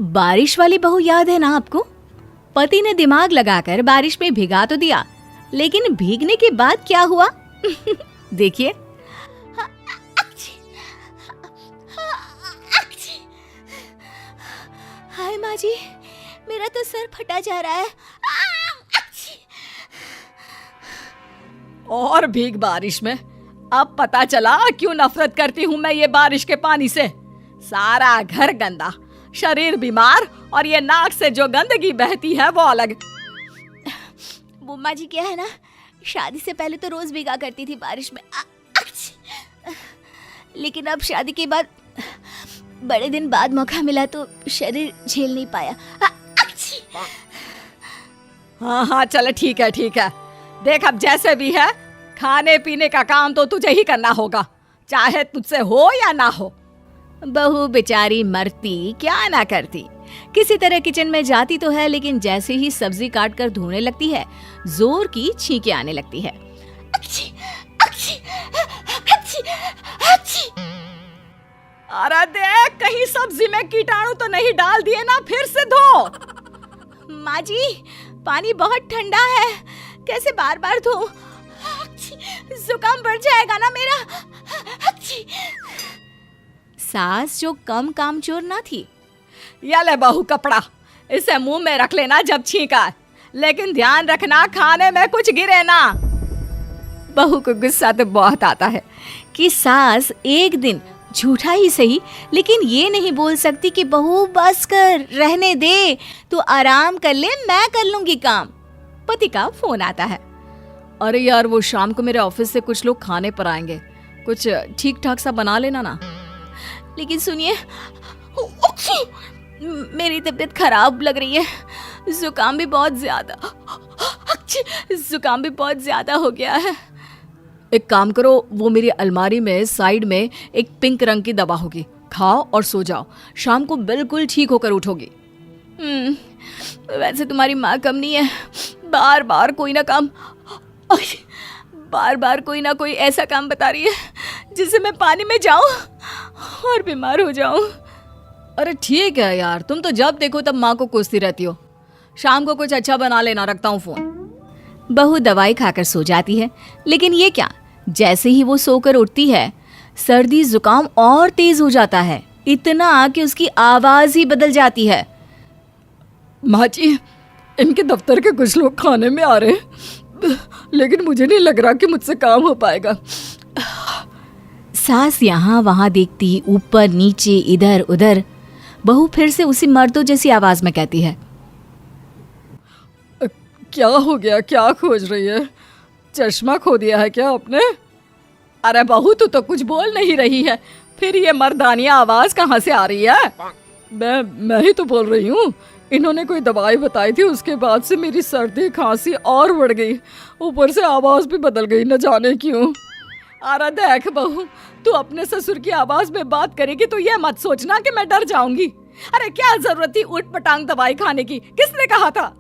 बारिश वाली बहू याद है ना आपको? पति ने दिमाग लगाकर बारिश में भिगा तो दिया, लेकिन भीगने के बाद क्या हुआ? देखिए। हाय माँ जी, मेरा तो सर फटा जा रहा है। और भीग बारिश में। अब पता चला क्यों नफरत करती हूँ मैं ये बारिश के पानी से। सारा घर गंदा, शरीर बीमार, और ये नाक से जो गंदगी बहती है वो अलग। बुम्मा जी, क्या है ना, शादी से पहले तो रोज भीगा करती थी बारिश में, लेकिन अब शादी के बाद बड़े दिन बाद मौका मिला तो शरीर झेल नहीं पाया। हाँ चलो ठीक है। देख, अब जैसे भी है, खाने पीने का काम तो तुझे ही करना होगा, चाहे तुझसे हो या ना हो। बहू बेचारी मरती क्या ना करती, किसी तरह किचन में जाती तो है, लेकिन जैसे ही सब्जी काट कर धोने लगती है, जोर की छींकें आने लगती है। अरे देख, कहीं सब्जी में कीटाणु तो नहीं डाल दिए ना, फिर से धो। माँ जी, पानी बहुत ठंडा है, कैसे बार बार धो? जुकाम बढ़ जाएगा ना मेरा। सास जो कम कामचोर ना थी। या ले बहू कपड़ा, इसे मुंह में रख लेना जब छींका, लेकिन ध्यान रखना खाने में कुछ गिरे ना। बहू को गुस्सा तो बहुत आता है कि सास एक दिन झूठा ही सही, लेकिन ये नहीं बोल सकती कि बहू बस कर, रहने दे, तू आराम कर ले, मैं कर लूंगी काम। पति का फोन आता है। अरे यार, वो शाम को मेरे ऑफिस से कुछ लोग खाने पर आएंगे, कुछ ठीक ठाक सा बना लेना ना। लेकिन सुनिए, मेरी तबीयत खराब लग रही है, जुकाम भी बहुत ज्यादा हो गया है। एक काम करो, वो मेरी अलमारी में साइड में एक पिंक रंग की दवा होगी, खाओ और सो जाओ, शाम को बिल्कुल ठीक होकर उठोगी। वैसे तुम्हारी माँ कम नहीं है, बार बार कोई ना कोई ऐसा काम बता रही है जिससे मैं पानी में जाऊं और बीमार हो जाऊं। अरे ठीक है यार, तुम तो जब देखो तब माँ को कोसती रहती हो। शाम को कुछ अच्छा बना लेना, रखता हूँ फोन। बहू दवाई खाकर सो जाती है, लेकिन ये क्या, जैसे ही वो सोकर उठती है, सर्दी जुकाम और तेज हो जाता है, इतना कि उसकी आवाज ही बदल जाती है। माँ जी, इनके दफ्तर के कुछ लोग खाने में आ रहे हैं, लेकिन मुझे नहीं लग रहा कि मुझसे काम हो पाएगा। सास यहाँ वहाँ देखती, ऊपर नीचे इधर उधर। बहू फिर से उसी मर्दों जैसी आवाज में कहती है, क्या हो गया, क्या खोज रही है? चश्मा खो दिया है क्या आपने? अरे बहू, तू तो कुछ बोल नहीं रही है, फिर ये मर्दानिया आवाज कहाँ से आ रही है? मैं ही तो बोल रही हूँ। इन्होंने कोई दवाई बताई थी, उसके बाद से मेरी सर्दी खांसी और बढ़ गई, ऊपर से आवाज भी बदल गई, न जाने क्यों। अरे देख बहू, तू अपने ससुर की आवाज में बात करेगी तो ये मत सोचना कि मैं डर जाऊंगी। अरे क्या जरूरत थी ऊट पटांग दवाई खाने की, किसने कहा था?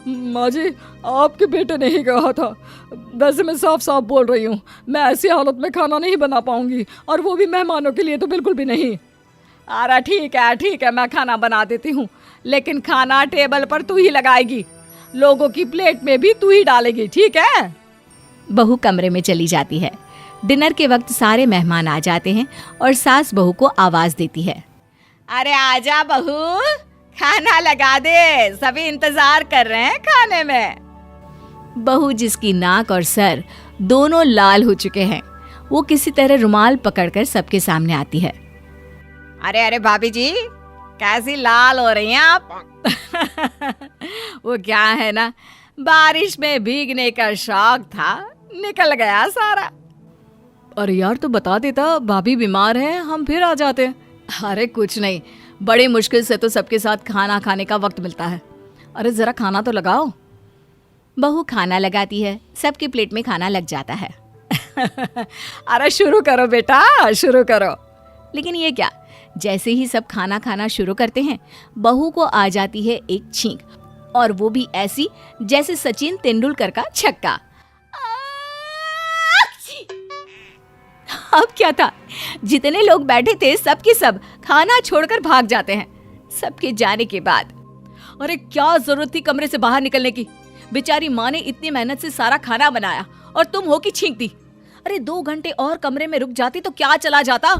माँ जी, आपके बेटे ने ही कहा था। वैसे मैं साफ साफ बोल रही हूँ, मैं ऐसी हालत में खाना नहीं बना पाऊंगी, और वो भी मेहमानों के लिए तो बिल्कुल भी नहीं। अरे ठीक है, मैं खाना बना देती हूँ, लेकिन खाना टेबल पर तू ही लगाएगी, लोगों की प्लेट में भी तू ही डालेगी, ठीक है? बहू कमरे में चली जाती है। डिनर के वक्त सारे मेहमान आ जाते हैं और सास बहू को आवाज देती है, अरे आजा बहू, खाना लगा दे, सभी इंतजार कर रहे हैं खाने में। बहू, जिसकी नाक और सर दोनों लाल हो चुके हैं, वो किसी तरह रुमाल पकड़कर सबके सामने आती है। अरे भाभी जी, कैसी लाल हो रही हैं आप? वो क्या है ना, बारिश में भीगने का शौक था, निकल गया सारा। अरे यार, तो बता देता, भाभी बीमार है, हम फिर आ जाते। अरे कुछ नहीं, बड़ी मुश्किल से तो सबके साथ खाना खाने का वक्त मिलता है। अरे जरा खाना तो लगाओ। बहू खाना लगाती है, सबके प्लेट में खाना लग जाता है। अरे शुरू करो बेटा, शुरू करो। लेकिन ये क्या, जैसे ही सब खाना खाना शुरू करते हैं, बहू को आ जाती है एक छींक, और वो भी ऐसी जैसे सचिन तेंदुलकर का छक्का। अब क्या था, जितने लोग बैठे थे सबके सब खाना छोड़कर भाग जाते हैं। सबके जाने के बाद। अरे क्या जरूरत थी कमरे से बाहर निकलने की? बेचारी माँ ने इतनी मेहनत से सारा खाना बनाया और तुम हो कि छींक दी। अरे 2 घंटे और कमरे में रुक जाती तो क्या चला जाता?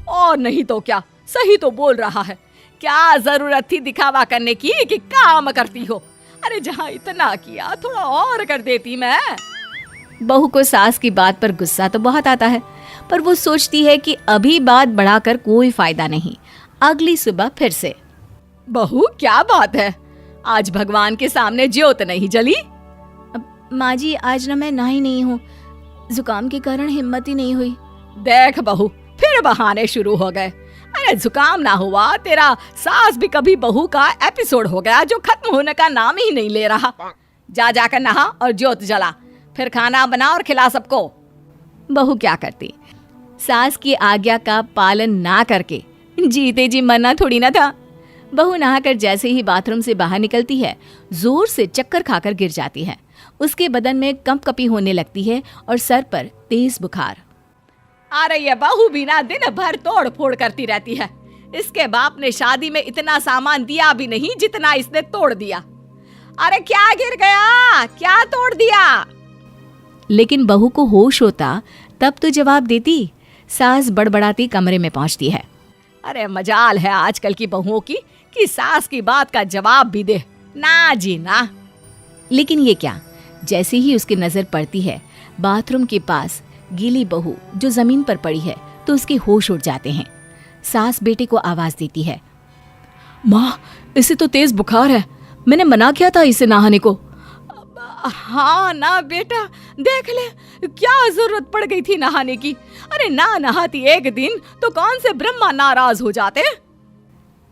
और नहीं तो क्या, सही तो बोल रहा है। क्या जरूरत थी दिखावा करने की कि काम करती हो? अरे जहाँ इतना किया थोड़ा और कर देती मैं। बहू को सास की बात पर गुस्सा तो बहुत आता है, पर वो सोचती है कि अभी बात बढ़ाकर कोई फायदा नहीं। अगली सुबह फिर से, बहू क्या बात है, आज भगवान के सामने ज्योत नहीं जली? माँ जी आज ना मैं नहाई नहीं हूँ, जुकाम के कारण हिम्मत ही नहीं हुई। देख बहू, फिर बहाने शुरू हो गए। अरे जुकाम ना हुआ, तेरा सास भी कभी बहू का एपिसोड हो गया जो खत्म होने का नाम ही नहीं ले रहा। जा जाकर नहा और ज्योत जला, फिर खाना बना और खिला सबको। बहू क्या करती, सास की आज्ञा का पालन ना करके जीते जी मरना थोड़ी ना था। बहू नहाकर जैसे ही बाथरूम से बाहर निकलती है, जोर से चक्कर खाकर गिर जाती है। उसके बदन में कंपकपी होने लगती है और सर पर तेज बुखार। अरे ये बहू भी ना दिन भर तोड़ फोड़ करती रहती है। इसके बाप ने शादी में इतना सामान दिया भी नहीं जितना इसने तोड़ दिया। अरे क्या गिर गया, क्या तोड़ दिया? लेकिन बहू को होश होता तब तो जवाब देती। सास बड़बड़ाती कमरे में पहुंचती है। अरे मजाल है आजकल की बहुओं की कि सास की बात का जवाब भी दे। ना जी ना। लेकिन ये क्या, जैसे ही उसकी नजर पड़ती है बाथरूम के पास गीली बहू जो जमीन पर पड़ी है, तो उसके होश उड़ जाते हैं। सास बेटे को आवाज देती है, माँ इसे तो तेज बुखार है, मैंने मना किया था इसे नहाने को। हाँ ना बेटा, देख ले क्या जरूरत पड़ गई थी नहाने की। अरे ना नहाती एक दिन तो कौन से ब्रह्मा नाराज हो जाते।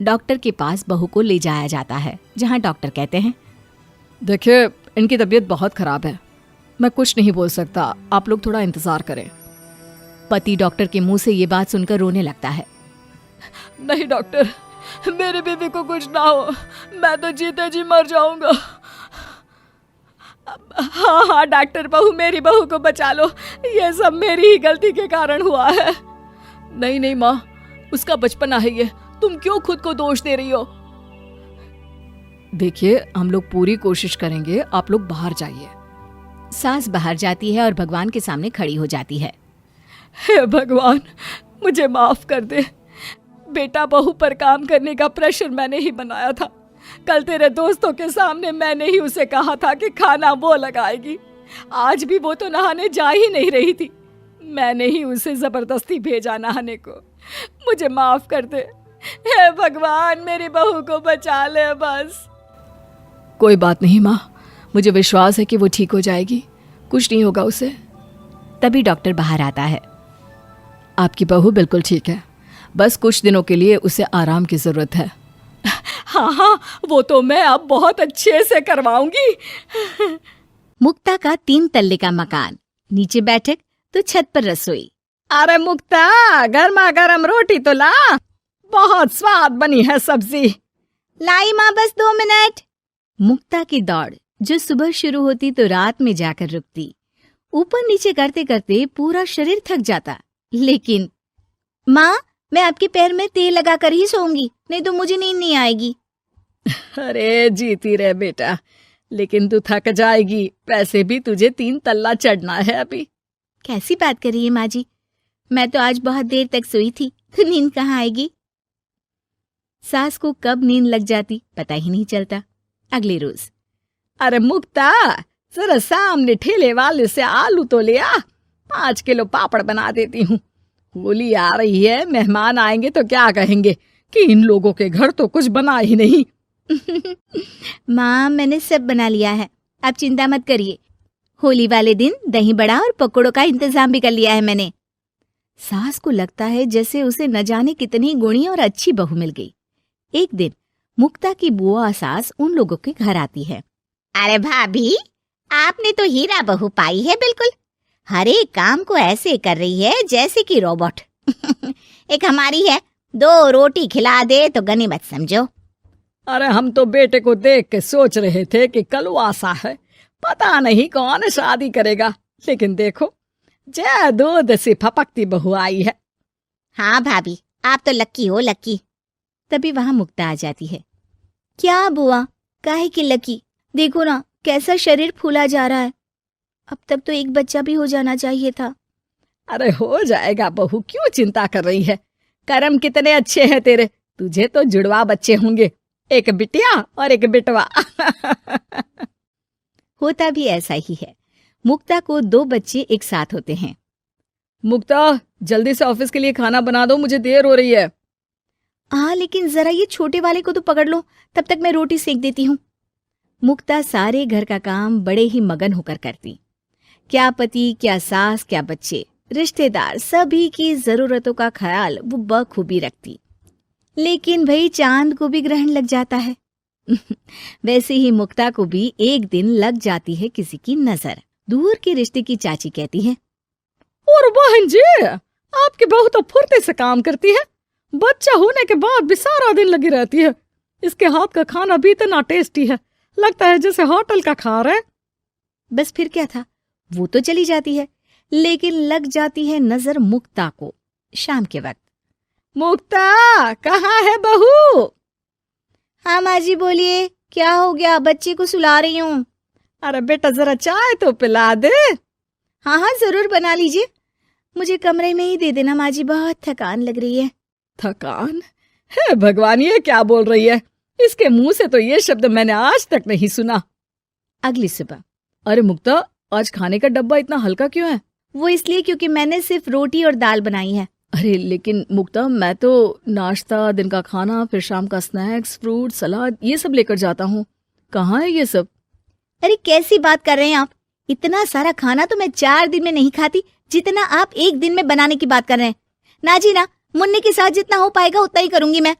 डॉक्टर के पास बहू को ले जाया जाता है, जहाँ डॉक्टर कहते हैं, देखिए इनकी तबीयत बहुत खराब है, मैं कुछ नहीं बोल सकता, आप लोग थोड़ा इंतजार करें। पति डॉक्टर के मुंह से ये बात सुनकर रोने लगता है। नहीं डॉक्टर, मेरी बीवी को कुछ ना हो, मैं तो जीते जी मर जाऊंगा। हाँ हाँ डॉक्टर बहू, मेरी बहू को बचा लो, ये सब मेरी ही गलती के कारण हुआ है। नहीं नहीं माँ, उसका बचपना है ये, तुम क्यों खुद को दोष दे रही हो? देखिए हम लोग पूरी कोशिश करेंगे, आप लोग बाहर जाइए। सास बाहर जाती है और भगवान के सामने खड़ी हो जाती है। हे भगवान, मुझे माफ कर दे। बेटा बहू पर काम करने का प्रेशर मैंने ही बनाया था। कल तेरे दोस्तों के सामने मैंने ही उसे कहा था कि खाना वो लगाएगी। आज भी वो तो नहाने जा ही नहीं रही थी, मैंने ही उसे जबरदस्ती भेजा नहाने को। मुझे माफ कर दे। हे भगवान, मेरी बहू को बचा ले बस। कोई बात नहीं माँ, मुझे विश्वास है कि वो ठीक हो जाएगी, कुछ नहीं होगा उसे। तभी डॉक्टर बाहर आता है। आपकी बहू बिल्कुल ठीक है, बस कुछ दिनों के लिए उसे आराम की जरूरत है। हाँ हाँ, वो तो मैं अब बहुत अच्छे से करवाऊंगी। मुक्ता का 3 तल्ले का मकान, नीचे बैठक तो छत पर रसोई। अरे मुक्ता, गर्मा गर्म रोटी तो ला, बहुत स्वाद बनी है सब्जी। लाई माँ, बस 2 मिनट। मुक्ता की दौड़ जो सुबह शुरू होती तो रात में जाकर रुकती। ऊपर नीचे करते करते पूरा शरीर थक जाता, लेकिन माँ मैं आपके पैर में तेल लगाकर ही सोऊंगी, नहीं तो मुझे नींद नहीं आएगी। अरे जीती रहे बेटा, लेकिन तू थक जाएगी, वैसे भी तुझे 3 तल्ला चढ़ना है अभी। कैसी बात कर रही है माँ जी, मैं तो आज बहुत देर तक सोई थी, तो नींद कहाँ आएगी। सास को कब नींद लग जाती पता ही नहीं चलता। अगले रोज, अरे मुक्ता, जरा सामने ठेले वाले से आलू तो ले आ, 5 किलो पापड़ बना देती हूँ। होली आ रही है, मेहमान आएंगे तो क्या कहेंगे कि इन लोगों के घर तो कुछ बना ही नहीं। माँ मैंने सब बना लिया है, आप चिंता मत करिए। होली वाले दिन दही बड़ा और पकौड़ों का इंतजाम भी कर लिया है मैंने। सास को लगता है जैसे उसे न जाने कितनी गुणी और अच्छी बहू मिल गई। एक दिन मुक्ता की बुआ सास उन लोगों के घर आती है। अरे भाभी, आपने तो हीरा बहू पाई है बिल्कुल, हर एक काम को ऐसे कर रही है जैसे कि रोबोट। एक हमारी है, 2 रोटी खिला दे तो गनीमत समझो। अरे हम तो बेटे को देख के सोच रहे थे कि कलवासा है, पता नहीं कौन शादी करेगा, लेकिन देखो जय दूध से फपकती बहू आई है। हाँ भाभी, आप तो लक्की हो लक्की। तभी वहां मुक्ता आ जाती है। क्या बुआ, काहे की लकी, देखो ना कैसा शरीर फूला जा रहा है। अब तक तो एक बच्चा भी हो जाना चाहिए था। अरे हो जाएगा बहू, क्यों चिंता कर रही है। कर्म कितने अच्छे हैं तेरे, तुझे तो जुड़वा बच्चे होंगे, एक बिटिया और एक बिटवा। होता भी ऐसा ही है। मुक्ता को 2 बच्चे एक साथ होते हैं। मुक्ता, जल्दी से ऑफिस के लिए खाना बना दो, मुझे देर हो रही है। हाँ, लेकिन जरा ये छोटे वाले को तो पकड़ लो, तब तक मैं रोटी सेक देती हूँ। मुक्ता सारे घर का काम बड़े ही मगन होकर करती। क्या पति, क्या सास, क्या बच्चे, रिश्तेदार, सभी की जरूरतों का ख्याल वो बखूबी रखती। लेकिन भाई चांद को भी ग्रहण लग जाता है। वैसे ही मुक्ता को भी एक दिन लग जाती है किसी की नजर। दूर के रिश्ते की चाची कहती है, और बहन जी, आपकी बहू तो फुर्ती से काम करती है, बच्चा होने के बाद भी सारा दिन लगी रहती है। इसके हाथ का खाना भी इतना टेस्टी है, लगता है जैसे होटल का खा रहे। बस फिर क्या था, वो तो चली जाती है, लेकिन लग जाती है नजर मुक्ता को। शाम के वक्त, मुक्ता, कहाँ है बहू? हाँ माँ जी बोलिए, क्या हो गया? बच्चे को सुला रही हूँ। अरे बेटा, जरा चाय तो पिला दे। हाँ हाँ जरूर, बना लीजिए। मुझे कमरे में ही दे देना माँ जी, बहुत थकान लग रही है। थकान? है भगवान, ये क्या बोल रही है? इसके मुंह से तो ये शब्द मैंने आज तक नहीं सुना। अगली सुबह, अरे मुक्ता, आज खाने का डब्बा इतना हल्का क्यों है? वो इसलिए क्योंकि मैंने सिर्फ रोटी और दाल बनाई है। अरे लेकिन मुक्ता, मैं तो नाश्ता, दिन का खाना, फिर शाम का स्नैक्स, फ्रूट, सलाद, ये सब लेकर जाता हूँ। कहाँ है ये सब? अरे कैसी बात कर रहे हैं आप? इतना सारा खाना तो मैं 4 दिन में नहीं खाती, जितना आप एक दिन में बनाने की बात कर रहे हैं। ना जी ना, मुन्ने के साथ जितना हो पाएगा उतना ही करूंगी मैं।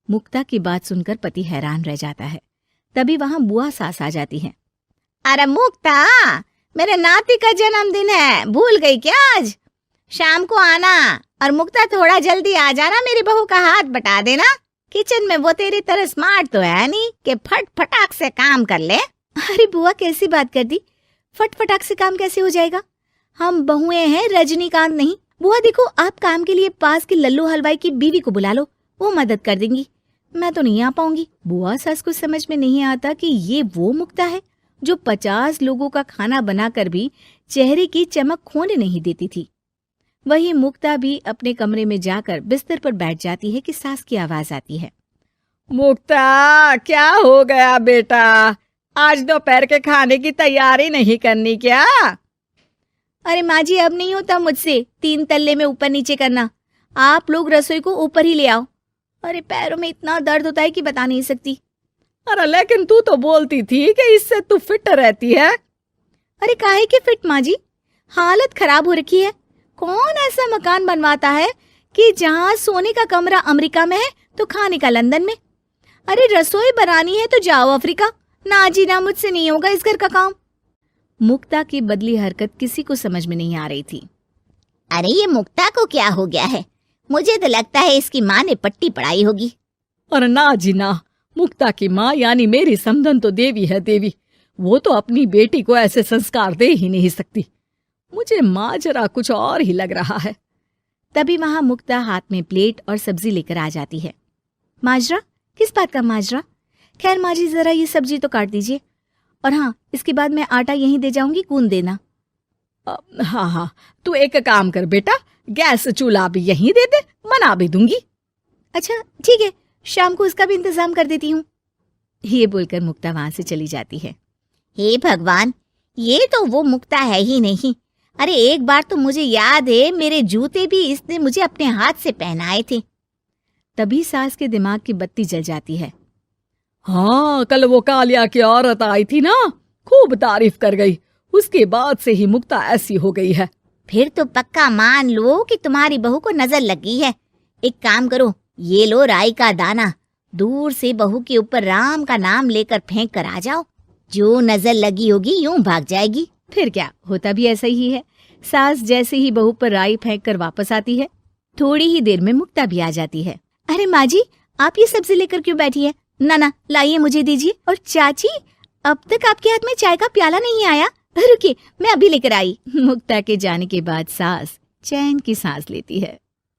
मुक्ता की बात सुनकर पति हैरान रह जाता है। तभी वहां बुआ सास आ जाती है। अरे मुक्ता, मेरे नाती का जन्मदिन है, भूल गई क्या? आज शाम को आना, और मुक्ता थोड़ा जल्दी आ जाना, मेरी बहू का हाथ बटा देना। किचन में वो तेरी तरह स्मार्ट तो है नहीं कि फट फटाक से काम कर ले। अरे बुआ, कैसी बात कर दी? फट फटाक से काम कैसे हो जाएगा? हम बहुएं हैं, रजनीकांत नहीं। बुआ देखो, आप काम के लिए पास के लल्लू हलवाई की बीवी को बुला लो, वो मदद कर देंगी। मैं तो नहीं आ पाऊंगी। बुआ सास को समझ में नहीं आता कि ये वो मुक्ता है जो 50 लोगों का खाना बनाकर भी चेहरे की चमक खोने नहीं देती थी। वही मुक्ता भी अपने कमरे में जाकर बिस्तर पर बैठ जाती है कि सास की आवाज आती है। मुक्ता, क्या हो गया बेटा? आज दोपहर के खाने की तैयारी नहीं करनी क्या? अरे माँ जी, अब नहीं होता मुझसे 3 तल्ले में ऊपर नीचे करना। आप लोग रसोई को ऊपर ही ले आओ। अरे पैरों में इतना दर्द होता है कि बता नहीं सकती। अरे लेकिन तू तो बोलती थी कि इससे तू फिट रहती है। अरे काहे के फिट माँ जी, हालत खराब हो रखी है। कौन ऐसा मकान बनवाता है कि जहाँ सोने का कमरा अमेरिका में है तो खाने का लंदन में? अरे रसोई बनानी है तो जाओ अफ्रीका। ना जी ना, मुझसे नहीं होगा इस घर का काम। मुक्ता की बदली हरकत किसी को समझ में नहीं आ रही थी। अरे ये मुक्ता को क्या हो गया है? मुझे तो लगता है इसकी माँ ने पट्टी पढ़ाई होगी। और ना जी ना, मुक्ता की माँ यानी मेरी समधन तो देवी है, देवी। वो तो अपनी बेटी को ऐसे संस्कार दे ही नहीं सकती। मुझे माजरा कुछ और ही लग रहा है। तभी वहां मुक्ता हाथ में प्लेट और सब्जी लेकर आ जाती है। माजरा? किस बात का माजरा? खैर माँ जी, जरा ये सब्जी तो काट दीजिए। और हाँ, इसके बाद मैं आटा यहीं दे जाऊंगी, गूंद देना। हाँ हाँ, तू एक काम कर बेटा, गैस चूल्हा भी यहीं दे दे, बना भी दूंगी। अच्छा ठीक है, शाम को इसका भी इंतजाम कर देती हूँ। ये बोलकर मुक्ता वहां से चली जाती है। हे भगवान, ये तो वो मुक्ता है ही नहीं। अरे एक बार तो मुझे याद है, मेरे जूते भी इसने मुझे अपने हाथ से पहनाए थे। तभी सास के दिमाग की बत्ती जल जाती है। हाँ, कल वो कालिया की औरत आई थी ना, खूब तारीफ कर गई। उसके बाद से ही मुक्ता ऐसी हो गई है। फिर तो पक्का मान लो कि तुम्हारी बहू को नजर लगी है। एक काम करो, ये लो राई का दाना, दूर से बहू के ऊपर राम का नाम लेकर फेंक कर आ जाओ। जो नजर लगी होगी यूं भाग जाएगी। फिर क्या, होता भी ऐसा ही है। सास जैसे ही बहू पर राई फेंक कर वापस आती है, थोड़ी ही देर में मुक्ता भी आ जाती है। अरे माँ जी, आप ये सब्जी लेकर क्यों बैठी है? ना ना, लाइए, मुझे दीजिए। और चाची, अब तक आपके हाथ में चाय का प्याला नहीं आया। रुकिए, मैं अभी लेकर आई। मुक्ता के जाने के बाद सास चैन की सांस लेती है।